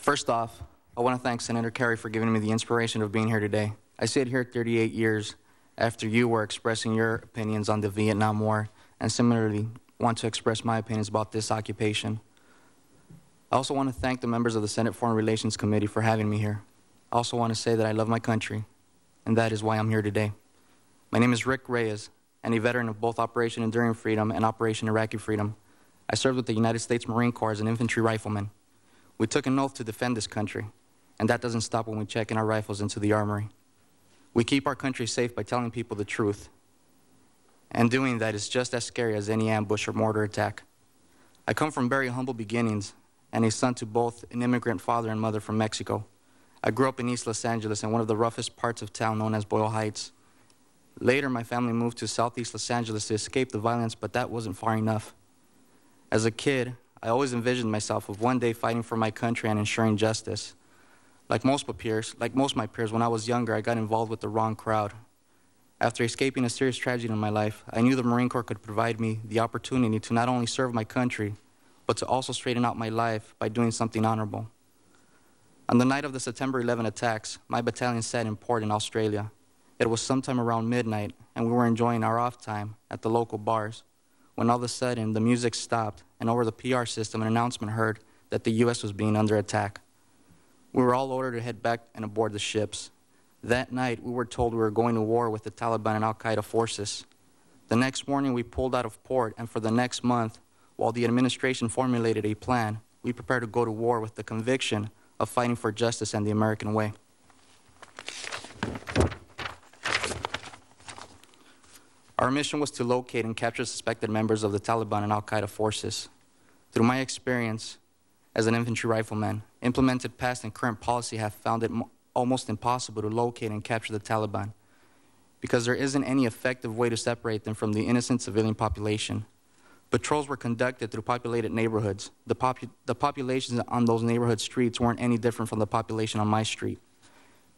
First off, I want to thank Senator Kerry for giving me the inspiration of being here today. I sit here 38 years after you were expressing your opinions on the Vietnam War, and similarly want to express my opinions about this occupation. I also want to thank the members of the Senate Foreign Relations Committee for having me here. I also want to say that I love my country, and that is why I'm here today. My name is Reyes, and a veteran of both Operation Enduring Freedom and Operation Iraqi Freedom. I served with the United States Marine Corps as an infantry rifleman. We took an oath to defend this country, and that doesn't stop when we check in our rifles into the armory. We keep our country safe by telling people the truth, and doing that is just as scary as any ambush or mortar attack. I come from very humble beginnings, and a son to both an immigrant father and mother from Mexico. I grew up in East Los Angeles in one of the roughest parts of town known as Boyle Heights. Later, my family moved to Southeast Los Angeles to escape the violence, but that wasn't far enough. As a kid, I always envisioned myself of one day fighting for my country and ensuring justice. Like most of my peers, when I was younger, I got involved with the wrong crowd. After escaping a serious tragedy in my life, I knew the Marine Corps could provide me the opportunity to not only serve my country, but to also straighten out my life by doing something honorable. On the night of the September 11 attacks, my battalion sat in port in Australia. It was sometime around midnight, and we were enjoying our off time at the local bars, when all of a sudden the music stopped, and over the PR system an announcement heard that the U.S. was being under attack. We were all ordered to head back and aboard the ships. That night, we were told we were going to war with the Taliban and Al-Qaeda forces. The next morning, we pulled out of port, and for the next month, while the administration formulated a plan, we prepared to go to war with the conviction of fighting for justice and the American way. Our mission was to locate and capture suspected members of the Taliban and Al-Qaeda forces. Through my experience as an infantry rifleman, implemented past and current policy have found it almost impossible to locate and capture the Taliban because there isn't any effective way to separate them from the innocent civilian population. Patrols were conducted through populated neighborhoods. The populations on those neighborhood streets weren't any different from the population on my street.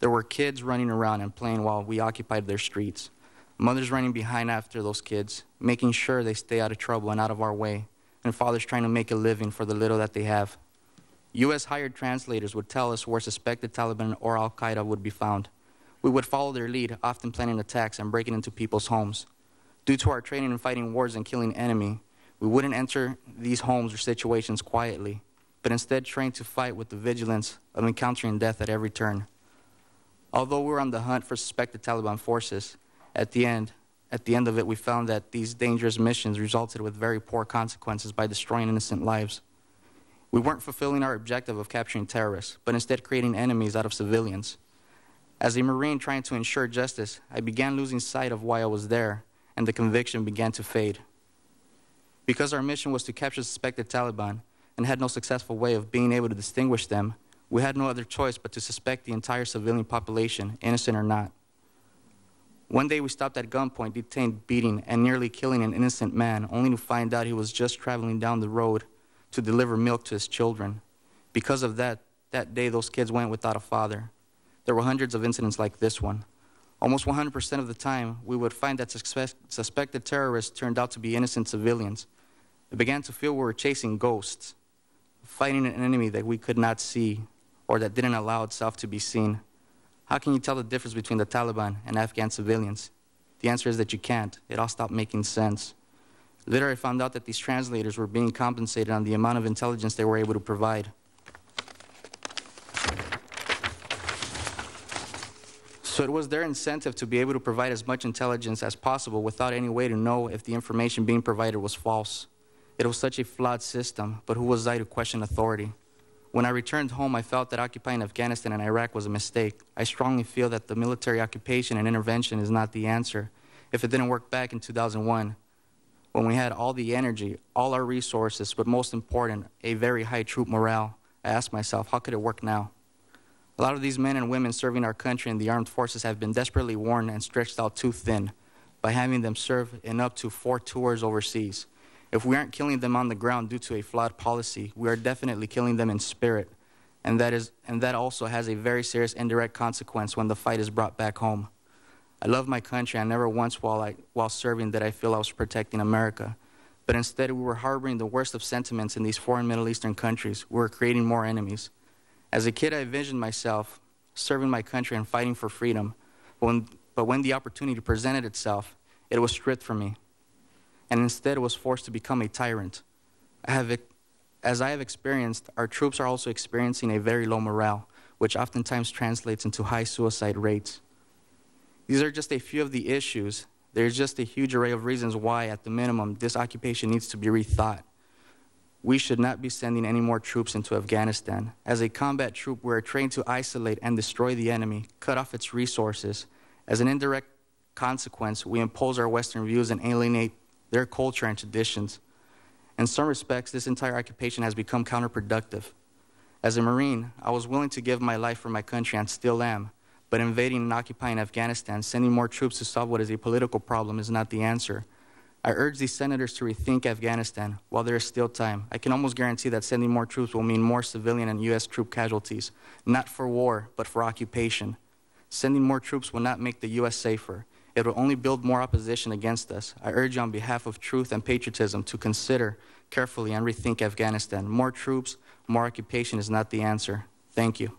There were kids running around and playing while we occupied their streets. Mothers running behind after those kids, making sure they stay out of trouble and out of our way, and fathers trying to make a living for the little that they have. U.S. hired translators would tell us where suspected Taliban or Al-Qaeda would be found. We would follow their lead, often planning attacks and breaking into people's homes. Due to our training in fighting wars and killing enemy, we wouldn't enter these homes or situations quietly, but instead trained to fight with the vigilance of encountering death at every turn. Although we were on the hunt for suspected Taliban forces, at the end of it, we found that these dangerous missions resulted with very poor consequences by destroying innocent lives. We weren't fulfilling our objective of capturing terrorists, but instead creating enemies out of civilians. As a Marine trying to ensure justice, I began losing sight of why I was there, and the conviction began to fade. Because our mission was to capture suspected Taliban and had no successful way of being able to distinguish them, we had no other choice but to suspect the entire civilian population, innocent or not. One day we stopped at gunpoint, detained, beating, and nearly killing an innocent man, only to find out he was just traveling down the road to deliver milk to his children. Because of that day those kids went without a father. There were hundreds of incidents like this one. Almost 100% of the time, we would find that suspected terrorists turned out to be innocent civilians. I began to feel we were chasing ghosts, fighting an enemy that we could not see or that didn't allow itself to be seen. How can you tell the difference between the Taliban and Afghan civilians? The answer is that you can't. It all stopped making sense. Later, I found out that these translators were being compensated on the amount of intelligence they were able to provide. So it was their incentive to be able to provide as much intelligence as possible without any way to know if the information being provided was false. It was such a flawed system, but who was I to question authority? When I returned home, I felt that occupying Afghanistan and Iraq was a mistake. I strongly feel that the military occupation and intervention is not the answer. If it didn't work back in 2001, when we had all the energy, all our resources, but most important, a very high troop morale, I asked myself, how could it work now? A lot of these men and women serving our country in the armed forces have been desperately worn and stretched out too thin by having them serve in up to 4 tours overseas. If we aren't killing them on the ground due to a flawed policy, we are definitely killing them in spirit, and that also has a very serious indirect consequence when the fight is brought back home. I love my country, and never once while serving did I feel I was protecting America. But instead, we were harboring the worst of sentiments in these foreign Middle Eastern countries. We were creating more enemies. As a kid, I envisioned myself serving my country and fighting for freedom. But when the opportunity presented itself, it was stripped from me, and instead was forced to become a tyrant. As I have experienced, our troops are also experiencing a very low morale, which oftentimes translates into high suicide rates. These are just a few of the issues. There's just a huge array of reasons why, at the minimum, this occupation needs to be rethought. We should not be sending any more troops into Afghanistan. As a combat troop, we are trained to isolate and destroy the enemy, cut off its resources. As an indirect consequence, we impose our Western views and alienate their culture and traditions. In some respects, this entire occupation has become counterproductive. As a Marine, I was willing to give my life for my country and still am, but invading and occupying Afghanistan, sending more troops to solve what is a political problem is not the answer. I urge these senators to rethink Afghanistan while there is still time. I can almost guarantee that sending more troops will mean more civilian and U.S. troop casualties, not for war, but for occupation. Sending more troops will not make the U.S. safer. It will only build more opposition against us. I urge you on behalf of truth and patriotism to consider carefully and rethink Afghanistan. More troops, more occupation is not the answer. Thank you.